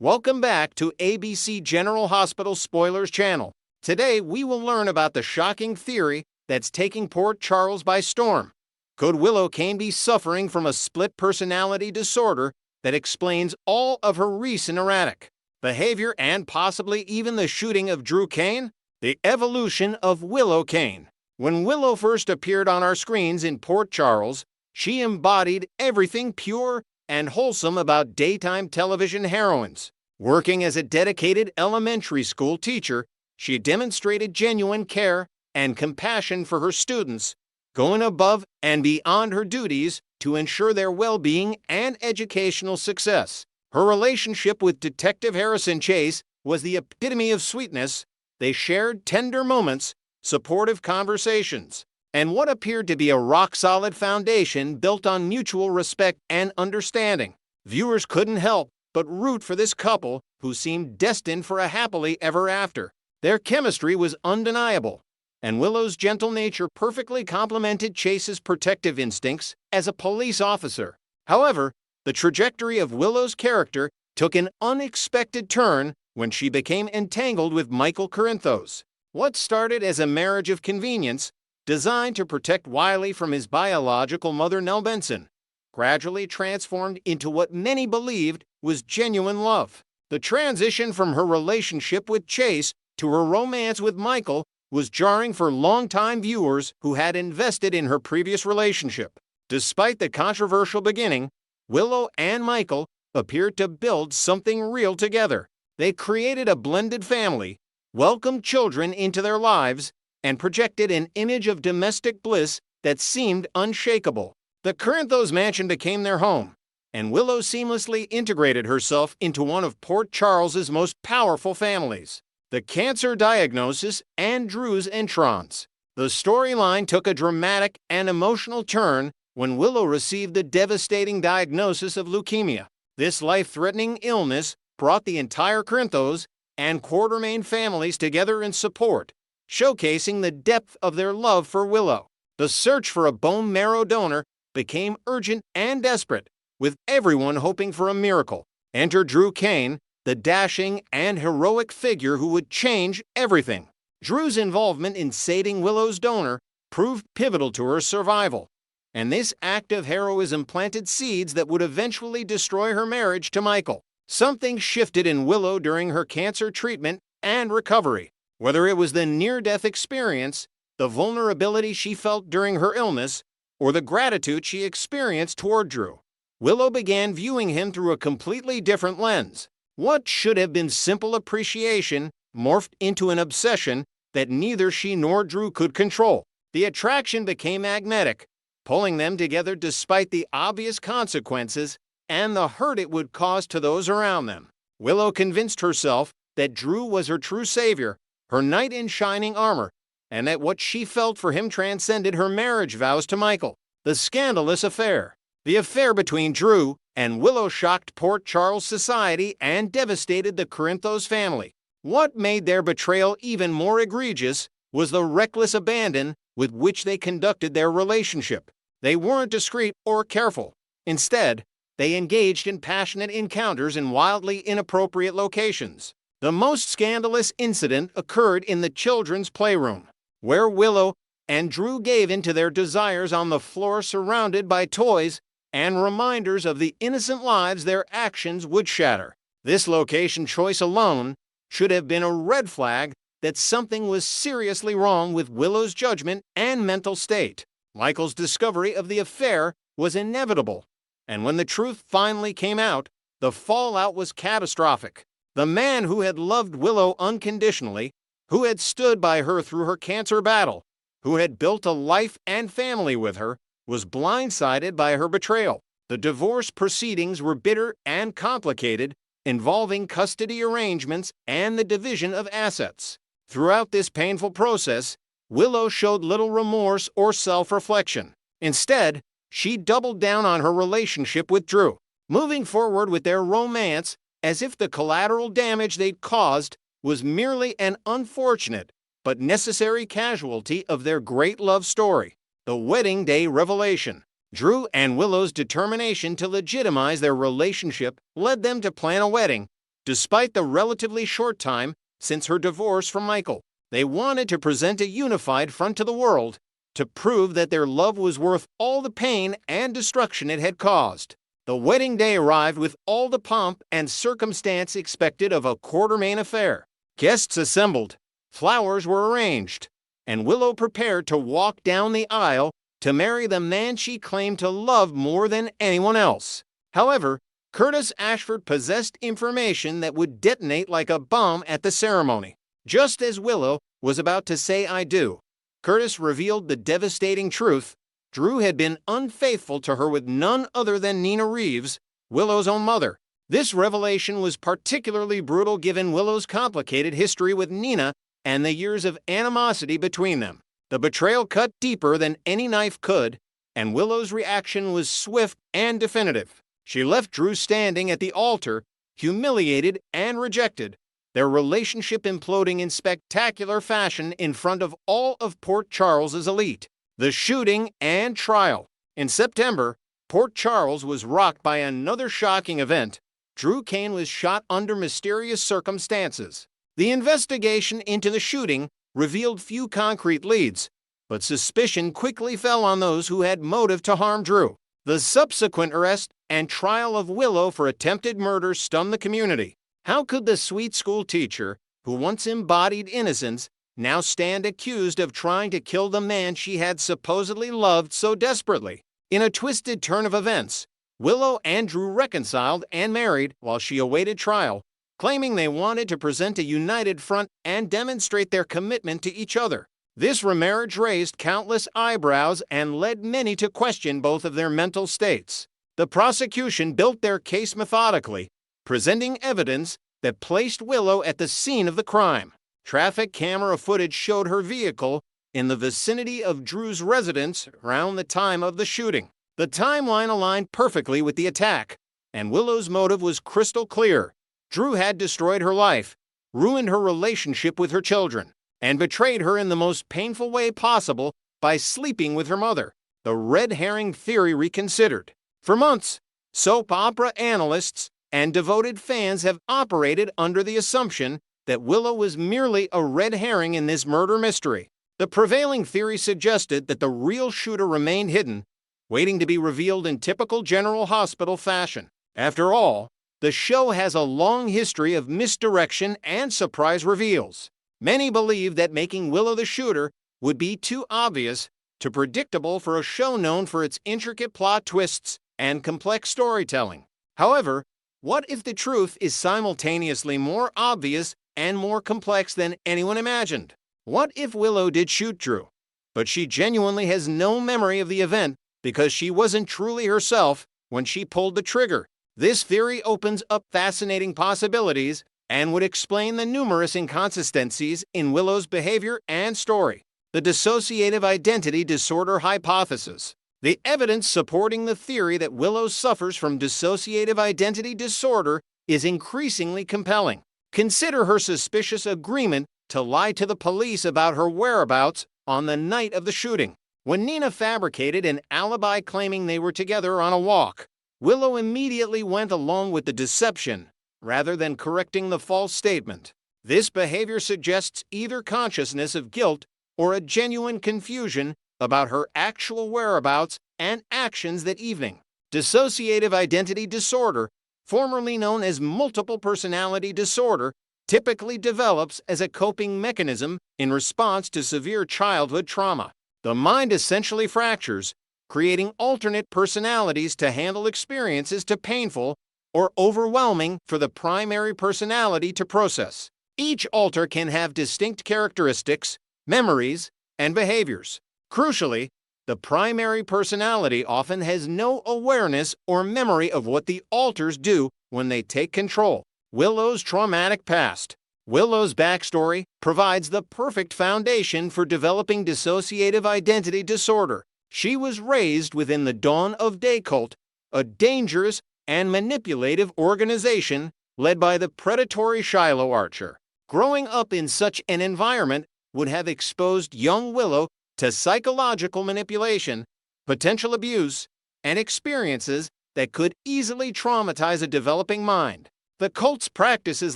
Welcome back to ABC General Hospital Spoilers Channel. Today, we will learn about the shocking theory that's taking Port Charles by storm. Could Willow Kaine be suffering from a split personality disorder that explains all of her recent erratic behavior and possibly even the shooting of Drew Kaine? The evolution of Willow Kaine. When Willow first appeared on our screens in Port Charles, she embodied everything pure and wholesome about daytime television heroines. Working as a dedicated elementary school teacher, she demonstrated genuine care and compassion for her students, going above and beyond her duties to ensure their well-being and educational success. Her relationship with Detective Harrison Chase was the epitome of sweetness. They shared tender moments, supportive conversations, and what appeared to be a rock-solid foundation built on mutual respect and understanding. Viewers couldn't help but root for this couple who seemed destined for a happily ever after. Their chemistry was undeniable, and Willow's gentle nature perfectly complemented Chase's protective instincts as a police officer. However, the trajectory of Willow's character took an unexpected turn when she became entangled with Michael Corinthos. What started as a marriage of convenience, designed to protect Wiley from his biological mother Nell Benson, gradually transformed into what many believed was genuine love. The transition from her relationship with Chase to her romance with Michael was jarring for longtime viewers who had invested in her previous relationship. Despite the controversial beginning, Willow and Michael appeared to build something real together. They created a blended family, welcomed children into their lives, and projected an image of domestic bliss that seemed unshakable. The Corinthos mansion became their home, and Willow seamlessly integrated herself into one of Port Charles's most powerful families. The cancer diagnosis and Drew's entrance. The storyline took a dramatic and emotional turn when Willow received the devastating diagnosis of leukemia. This life-threatening illness brought the entire Corinthos and Quartermain families together in support, showcasing the depth of their love for Willow. The search for a bone marrow donor became urgent and desperate, with everyone hoping for a miracle. Enter Drew Kaine, the dashing and heroic figure who would change everything. Drew's involvement in saving Willow's donor proved pivotal to her survival, and this act of heroism planted seeds that would eventually destroy her marriage to Michael. Something shifted in Willow during her cancer treatment and recovery. Whether it was the near-death experience, the vulnerability she felt during her illness, or the gratitude she experienced toward Drew, Willow began viewing him through a completely different lens. What should have been simple appreciation morphed into an obsession that neither she nor Drew could control. The attraction became magnetic, pulling them together despite the obvious consequences and the hurt it would cause to those around them. Willow convinced herself that Drew was her true savior, her knight in shining armor, and that what she felt for him transcended her marriage vows to Michael. The scandalous affair. The affair between Drew and Willow shocked Port Charles society and devastated the Corinthos family. What made their betrayal even more egregious was the reckless abandon with which they conducted their relationship. They weren't discreet or careful. Instead, they engaged in passionate encounters in wildly inappropriate locations. The most scandalous incident occurred in the children's playroom, where Willow and Drew gave in to their desires on the floor surrounded by toys and reminders of the innocent lives their actions would shatter. This location choice alone should have been a red flag that something was seriously wrong with Willow's judgment and mental state. Michael's discovery of the affair was inevitable, and when the truth finally came out, the fallout was catastrophic. The man who had loved Willow unconditionally, who had stood by her through her cancer battle, who had built a life and family with her, was blindsided by her betrayal. The divorce proceedings were bitter and complicated, involving custody arrangements and the division of assets. Throughout this painful process, Willow showed little remorse or self-reflection. Instead, she doubled down on her relationship with Drew, moving forward with their romance as if the collateral damage they'd caused was merely an unfortunate but necessary casualty of their great love story. The wedding day revelation. Drew and Willow's determination to legitimize their relationship led them to plan a wedding despite the relatively short time since her divorce from Michael. They wanted to present a unified front to the world to prove that their love was worth all the pain and destruction it had caused. The wedding day arrived with all the pomp and circumstance expected of a Quartermaine affair. Guests assembled, flowers were arranged, and Willow prepared to walk down the aisle to marry the man she claimed to love more than anyone else. However, Curtis Ashford possessed information that would detonate like a bomb at the ceremony. Just as Willow was about to say "I do," Curtis revealed the devastating truth. Drew had been unfaithful to her with none other than Nina Reeves, Willow's own mother. This revelation was particularly brutal given Willow's complicated history with Nina and the years of animosity between them. The betrayal cut deeper than any knife could, and Willow's reaction was swift and definitive. She left Drew standing at the altar, humiliated and rejected, their relationship imploding in spectacular fashion in front of all of Port Charles's elite. The shooting and trial. In September, Port Charles was rocked by another shocking event. Drew Kaine was shot under mysterious circumstances. The investigation into the shooting revealed few concrete leads, but suspicion quickly fell on those who had motive to harm Drew. The subsequent arrest and trial of Willow for attempted murder stunned the community. How could the sweet school teacher, who once embodied innocence, now stand accused of trying to kill the man she had supposedly loved so desperately? In a twisted turn of events, Willow and Drew reconciled and married while she awaited trial, claiming they wanted to present a united front and demonstrate their commitment to each other. This remarriage raised countless eyebrows and led many to question both of their mental states. The prosecution built their case methodically, presenting evidence that placed Willow at the scene of the crime. Traffic camera footage showed her vehicle in the vicinity of Drew's residence around the time of the shooting. The timeline aligned perfectly with the attack, and Willow's motive was crystal clear. Drew had destroyed her life, ruined her relationship with her children, and betrayed her in the most painful way possible by sleeping with her mother. The red herring theory reconsidered. For months, soap opera analysts and devoted fans have operated under the assumption that Willow was merely a red herring in this murder mystery. The prevailing theory suggested that the real shooter remained hidden, waiting to be revealed in typical General Hospital fashion. After all, the show has a long history of misdirection and surprise reveals. Many believe that making Willow the shooter would be too obvious, too predictable for a show known for its intricate plot twists and complex storytelling. However, what if the truth is simultaneously more obvious and more complex than anyone imagined? What if Willow did shoot Drew, but she genuinely has no memory of the event because she wasn't truly herself when she pulled the trigger? This theory opens up fascinating possibilities and would explain the numerous inconsistencies in Willow's behavior and story. The dissociative identity disorder hypothesis. The evidence supporting the theory that Willow suffers from dissociative identity disorder is increasingly compelling. Consider her suspicious agreement to lie to the police about her whereabouts on the night of the shooting. When Nina fabricated an alibi claiming they were together on a walk, Willow immediately went along with the deception, rather than correcting the false statement. This behavior suggests either consciousness of guilt or a genuine confusion about her actual whereabouts and actions that evening. Dissociative identity disorder, formerly known as multiple personality disorder, typically develops as a coping mechanism in response to severe childhood trauma. The mind essentially fractures, creating alternate personalities to handle experiences too painful or overwhelming for the primary personality to process. Each alter can have distinct characteristics, memories, and behaviors. Crucially, the primary personality often has no awareness or memory of what the alters do when they take control. Willow's traumatic past. Willow's backstory provides the perfect foundation for developing dissociative identity disorder. She was raised within the Dawn of Day cult, a dangerous and manipulative organization led by the predatory Shiloh Archer. Growing up in such an environment would have exposed young Willow to psychological manipulation, potential abuse, and experiences that could easily traumatize a developing mind. The cult's practices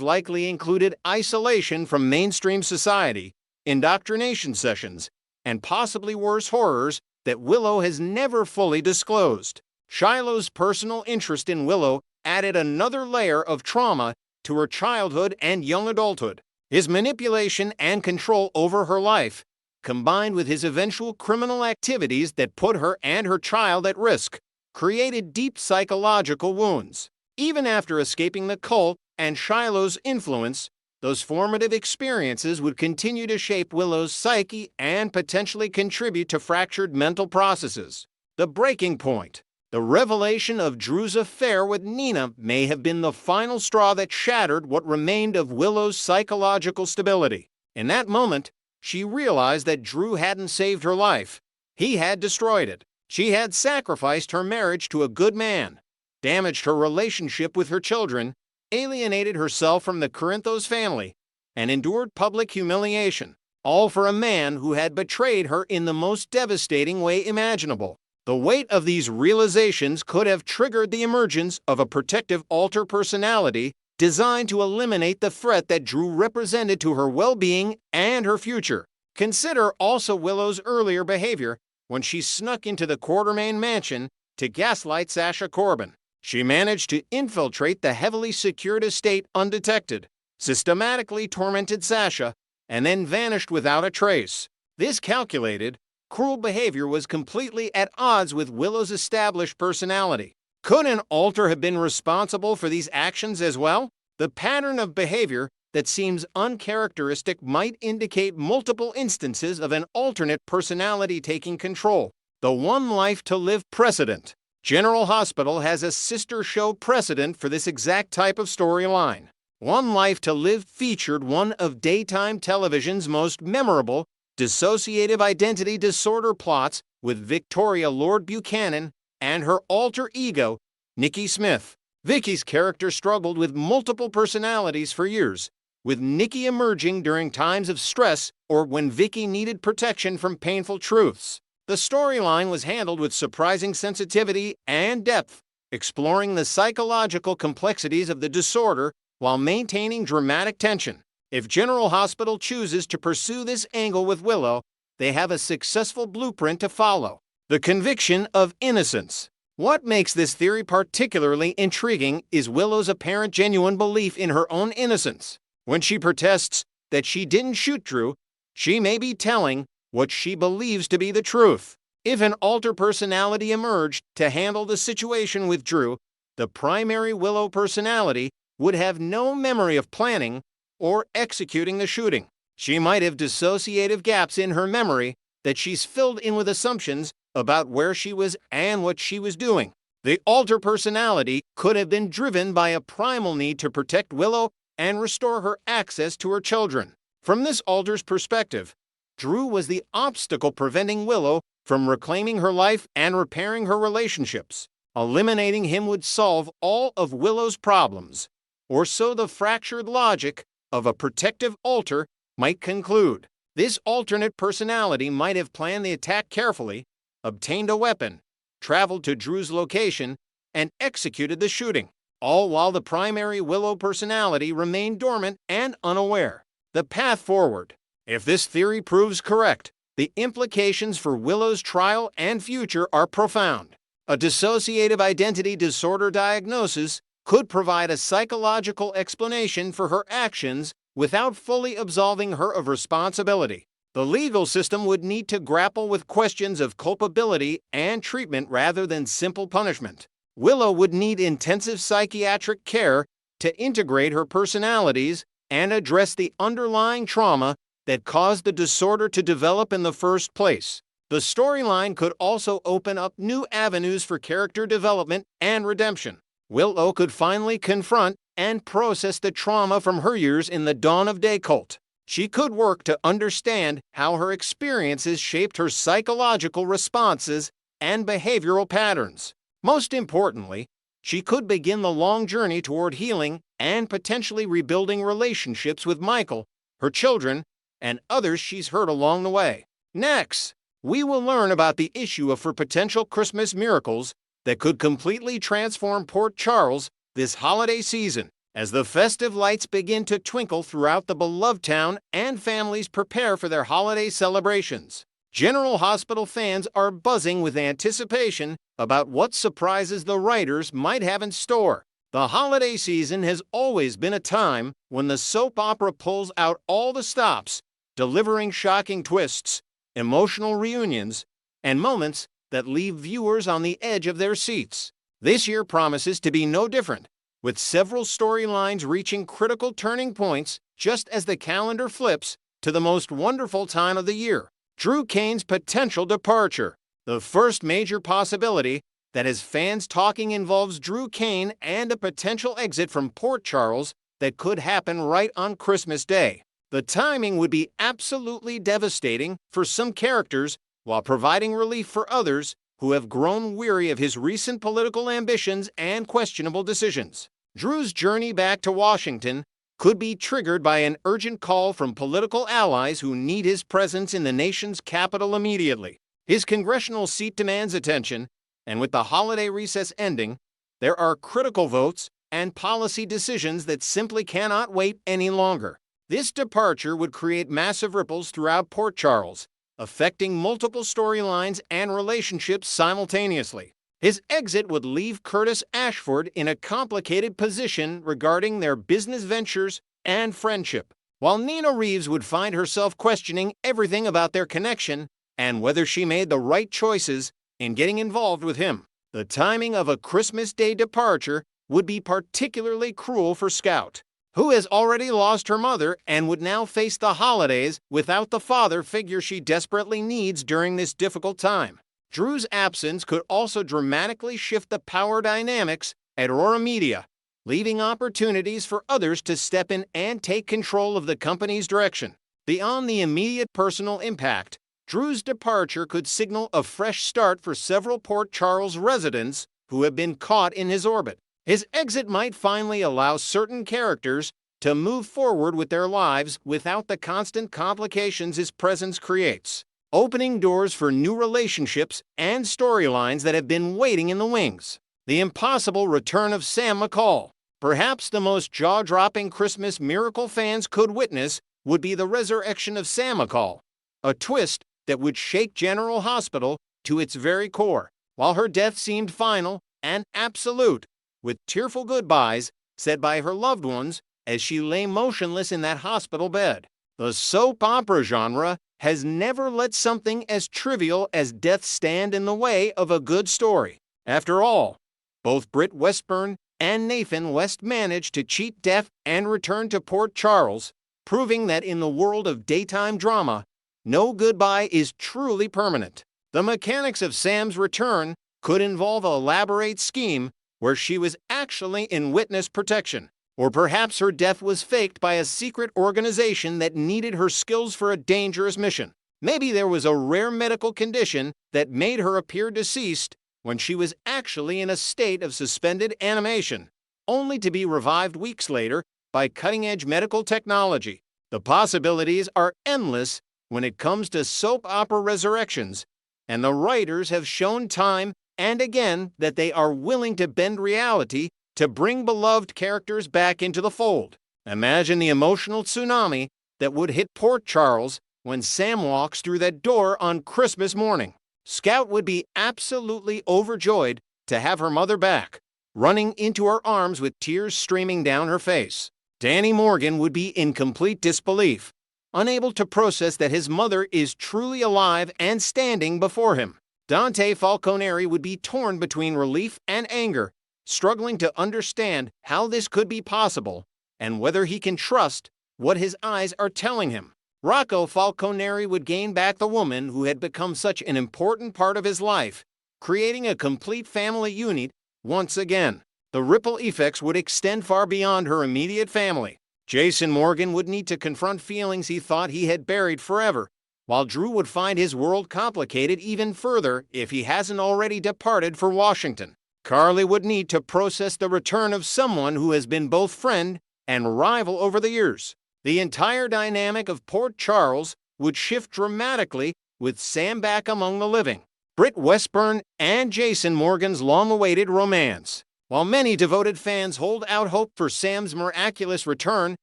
likely included isolation from mainstream society, indoctrination sessions, and possibly worse horrors that Willow has never fully disclosed. Shiloh's personal interest in Willow added another layer of trauma to her childhood and young adulthood. His manipulation and control over her life, combined with his eventual criminal activities that put her and her child at risk, created deep psychological wounds. Even after escaping the cult and Shiloh's influence, those formative experiences would continue to shape Willow's psyche and potentially contribute to fractured mental processes. The breaking point. The revelation of Drew's affair with Nina may have been the final straw that shattered what remained of Willow's psychological stability. In that moment, she realized that Drew hadn't saved her life. He had destroyed it. She had sacrificed her marriage to a good man, damaged her relationship with her children, alienated herself from the Corinthos family, and endured public humiliation, all for a man who had betrayed her in the most devastating way imaginable. The weight of these realizations could have triggered the emergence of a protective alter personality designed to eliminate the threat that Drew represented to her well-being and her future. Consider also Willow's earlier behavior when she snuck into the Quartermain mansion to gaslight Sasha Corbin. She managed to infiltrate the heavily secured estate undetected, systematically tormented Sasha, and then vanished without a trace. This calculated, cruel behavior was completely at odds with Willow's established personality. Could an alter have been responsible for these actions as well? The pattern of behavior that seems uncharacteristic might indicate multiple instances of an alternate personality taking control. The one life to live precedent. General Hospital has a sister show precedent for this exact type of storyline. One Life to Live featured one of daytime television's most memorable dissociative identity disorder plots with Victoria Lord Buchanan and her alter ego, Nikki Smith. Vicky's character struggled with multiple personalities for years, with Nikki emerging during times of stress or when Vicky needed protection from painful truths. The storyline was handled with surprising sensitivity and depth, exploring the psychological complexities of the disorder while maintaining dramatic tension. If General Hospital chooses to pursue this angle with Willow, they have a successful blueprint to follow. The conviction of innocence. What makes this theory particularly intriguing is Willow's apparent genuine belief in her own innocence. When she protests that she didn't shoot Drew, she may be telling what she believes to be the truth. If an alter personality emerged to handle the situation with Drew, the primary Willow personality would have no memory of planning or executing the shooting. She might have dissociative gaps in her memory that she's filled in with assumptions about where she was and what she was doing. The alter personality could have been driven by a primal need to protect Willow and restore her access to her children. From this alter's perspective, Drew was the obstacle preventing Willow from reclaiming her life and repairing her relationships. Eliminating him would solve all of Willow's problems, or so the fractured logic of a protective alter might conclude. This alternate personality might have planned the attack carefully, obtained a weapon, traveled to Drew's location, and executed the shooting, all while the primary Willow personality remained dormant and unaware. The path forward. If this theory proves correct, the implications for Willow's trial and future are profound. A dissociative identity disorder diagnosis could provide a psychological explanation for her actions without fully absolving her of responsibility. The legal system would need to grapple with questions of culpability and treatment rather than simple punishment. Willow would need intensive psychiatric care to integrate her personalities and address the underlying trauma that caused the disorder to develop in the first place. The storyline could also open up new avenues for character development and redemption. Willow could finally confront and process the trauma from her years in the Dawn of Day cult. She could work to understand how her experiences shaped her psychological responses and behavioral patterns. Most importantly, she could begin the long journey toward healing and potentially rebuilding relationships with Michael, her children, and others she's hurt along the way. Next, we will learn about the issue of her potential Christmas miracles that could completely transform Port Charles this holiday season. As the festive lights begin to twinkle throughout the beloved town and families prepare for their holiday celebrations, General Hospital fans are buzzing with anticipation about what surprises the writers might have in store. The holiday season has always been a time when the soap opera pulls out all the stops, delivering shocking twists, emotional reunions, and moments that leave viewers on the edge of their seats. This year promises to be no different, with several storylines reaching critical turning points just as the calendar flips to the most wonderful time of the year, Drew Kaine's potential departure. The first major possibility that has fans talking involves Drew Kaine and a potential exit from Port Charles that could happen right on Christmas Day. The timing would be absolutely devastating for some characters while providing relief for others who have grown weary of his recent political ambitions and questionable decisions. Drew's journey back to Washington could be triggered by an urgent call from political allies who need his presence in the nation's capital immediately. His congressional seat demands attention, and with the holiday recess ending, there are critical votes and policy decisions that simply cannot wait any longer. This departure would create massive ripples throughout Port Charles, affecting multiple storylines and relationships simultaneously. His exit would leave Curtis Ashford in a complicated position regarding their business ventures and friendship, while Nina Reeves would find herself questioning everything about their connection and whether she made the right choices in getting involved with him. The timing of a Christmas Day departure would be particularly cruel for Scout, who has already lost her mother and would now face the holidays without the father figure she desperately needs during this difficult time. Drew's absence could also dramatically shift the power dynamics at Aurora Media, leaving opportunities for others to step in and take control of the company's direction. Beyond the immediate personal impact, Drew's departure could signal a fresh start for several Port Charles residents who have been caught in his orbit. His exit might finally allow certain characters to move forward with their lives without the constant complications his presence creates, opening doors for new relationships and storylines that have been waiting in the wings. The impossible return of Sam McCall. Perhaps the most jaw-dropping Christmas miracle fans could witness would be the resurrection of Sam McCall, a twist that would shake General Hospital to its very core. While her death seemed final and absolute, with tearful goodbyes said by her loved ones as she lay motionless in that hospital bed. The soap opera genre has never let something as trivial as death stand in the way of a good story. After all, both Britt Westburn and Nathan West managed to cheat death and return to Port Charles, proving that in the world of daytime drama, no goodbye is truly permanent. The mechanics of Sam's return could involve an elaborate scheme where she was actually in witness protection, or perhaps her death was faked by a secret organization that needed her skills for a dangerous mission. Maybe there was a rare medical condition that made her appear deceased when she was actually in a state of suspended animation, only to be revived weeks later by cutting-edge medical technology. The possibilities are endless when it comes to soap opera resurrections, and the writers have shown time and again that they are willing to bend reality to bring beloved characters back into the fold. Imagine the emotional tsunami that would hit Port Charles when Sam walks through that door on Christmas morning. Scout would be absolutely overjoyed to have her mother back, running into her arms with tears streaming down her face. Danny Morgan would be in complete disbelief, unable to process that his mother is truly alive and standing before him. Dante Falconeri would be torn between relief and anger, struggling to understand how this could be possible and whether he can trust what his eyes are telling him. Rocco Falconeri would gain back the woman who had become such an important part of his life, creating a complete family unit once again. The ripple effects would extend far beyond her immediate family. Jason Morgan would need to confront feelings he thought he had buried forever, while Drew would find his world complicated even further if he hasn't already departed for Washington. Carly would need to process the return of someone who has been both friend and rival over the years. The entire dynamic of Port Charles would shift dramatically with Sam back among the living. Britt Westburn and Jason Morgan's long-awaited romance, While many devoted fans hold out hope for Sam's miraculous return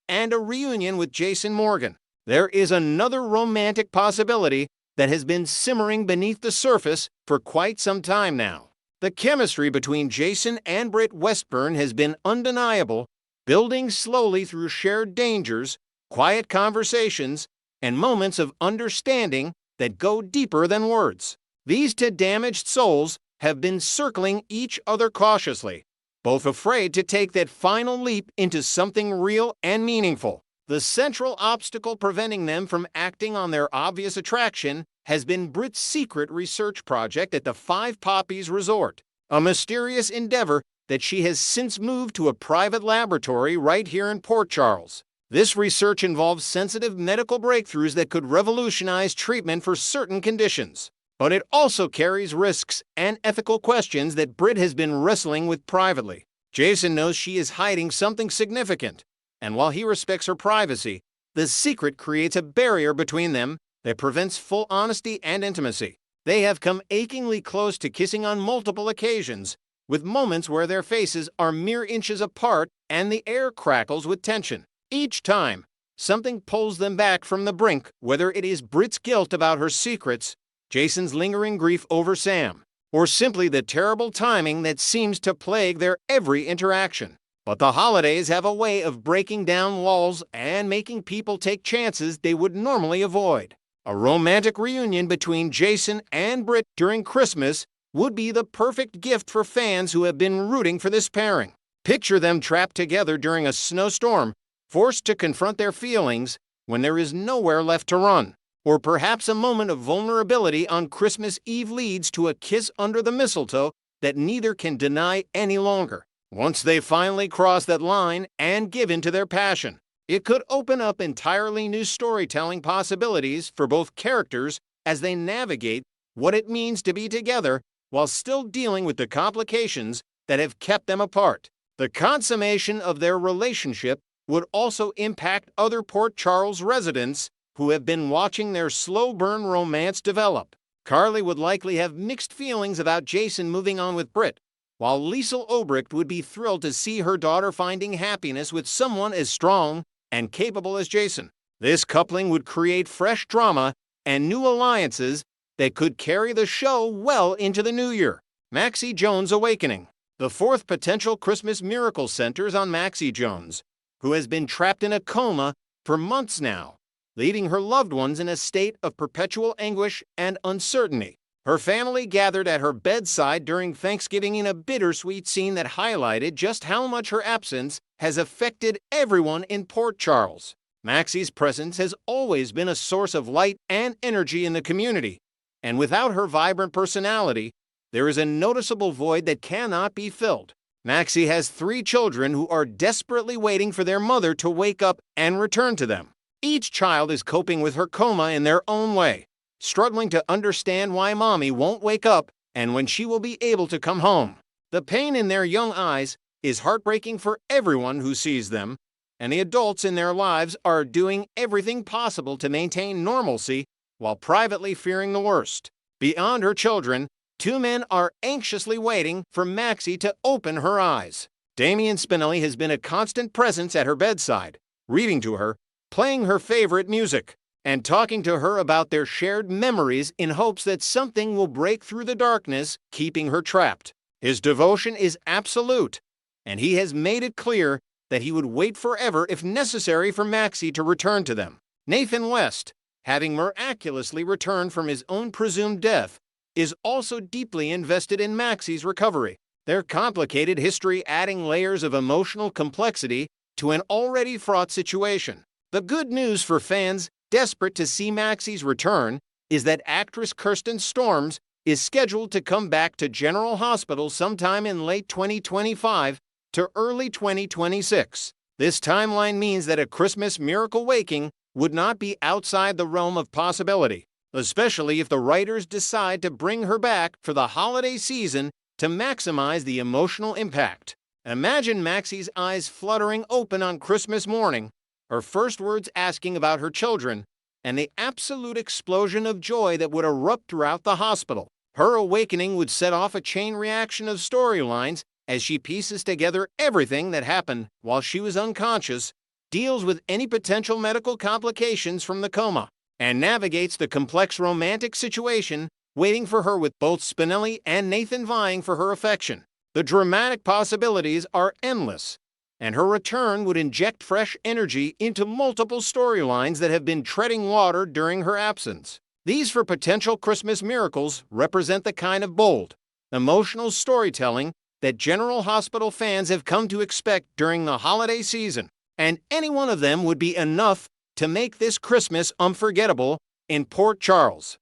and a reunion with Jason Morgan, there is another romantic possibility that has been simmering beneath the surface for quite some time now. The chemistry between Jason and Britt Westburn has been undeniable, building slowly through shared dangers, quiet conversations, and moments of understanding that go deeper than words. These two damaged souls have been circling each other cautiously, both afraid to take that final leap into something real and meaningful. The central obstacle preventing them from acting on their obvious attraction has been Britt's secret research project at the Five Poppies Resort, a mysterious endeavor that she has since moved to a private laboratory right here in Port Charles. This research involves sensitive medical breakthroughs that could revolutionize treatment for certain conditions. But it also carries risks and ethical questions that Britt has been wrestling with privately. Jason knows she is hiding something significant, and while he respects her privacy, the secret creates a barrier between them that prevents full honesty and intimacy. They have come achingly close to kissing on multiple occasions, with moments where their faces are mere inches apart and the air crackles with tension. Each time, something pulls them back from the brink, whether it is Britt's guilt about her secrets, Jason's lingering grief over Sam, or simply the terrible timing that seems to plague their every interaction. But the holidays have a way of breaking down walls and making people take chances they would normally avoid. A romantic reunion between Jason and Britt during Christmas would be the perfect gift for fans who have been rooting for this pairing. Picture them trapped together during a snowstorm, forced to confront their feelings when there is nowhere left to run. Or perhaps a moment of vulnerability on Christmas Eve leads to a kiss under the mistletoe that neither can deny any longer. Once they finally cross that line and give in to their passion, it could open up entirely new storytelling possibilities for both characters as they navigate what it means to be together while still dealing with the complications that have kept them apart. The consummation of their relationship would also impact other Port Charles residents who have been watching their slow-burn romance develop. Carly would likely have mixed feelings about Jason moving on with Britt, while Liesl Obrecht would be thrilled to see her daughter finding happiness with someone as strong and capable as Jason. This coupling would create fresh drama and new alliances that could carry the show well into the new year. Maxie Jones Awakening. The fourth potential Christmas miracle centers on Maxie Jones, who has been trapped in a coma for months now, leaving her loved ones in a state of perpetual anguish and uncertainty. Her family gathered at her bedside during Thanksgiving in a bittersweet scene that highlighted just how much her absence has affected everyone in Port Charles. Maxie's presence has always been a source of light and energy in the community, and without her vibrant personality, there is a noticeable void that cannot be filled. Maxie has 3 children who are desperately waiting for their mother to wake up and return to them. Each child is coping with her coma in their own way, struggling to understand why mommy won't wake up and when she will be able to come home. The pain in their young eyes is heartbreaking for everyone who sees them, and the adults in their lives are doing everything possible to maintain normalcy while privately fearing the worst. Beyond her children, 2 men are anxiously waiting for Maxie to open her eyes. Damian Spinelli has been a constant presence at her bedside, reading to her, playing her favorite music, and talking to her about their shared memories in hopes that something will break through the darkness keeping her trapped. His devotion is absolute, and he has made it clear that he would wait forever if necessary for Maxie to return to them. Nathan West, having miraculously returned from his own presumed death, is also deeply invested in Maxie's recovery, their complicated history adding layers of emotional complexity to an already fraught situation. The good news for fans desperate to see Maxie's return is that actress Kirsten Storms is scheduled to come back to General Hospital sometime in late 2025 to early 2026. This timeline means that a Christmas miracle waking would not be outside the realm of possibility, especially if the writers decide to bring her back for the holiday season to maximize the emotional impact. Imagine Maxie's eyes fluttering open on Christmas morning, her first words asking about her children, and the absolute explosion of joy that would erupt throughout the hospital. Her awakening would set off a chain reaction of storylines as she pieces together everything that happened while she was unconscious, deals with any potential medical complications from the coma, and navigates the complex romantic situation waiting for her with both Spinelli and Nathan vying for her affection. The dramatic possibilities are endless, and her return would inject fresh energy into multiple storylines that have been treading water during her absence. These for potential Christmas miracles represent the kind of bold, emotional storytelling that General Hospital fans have come to expect during the holiday season, and any one of them would be enough to make this Christmas unforgettable in Port Charles.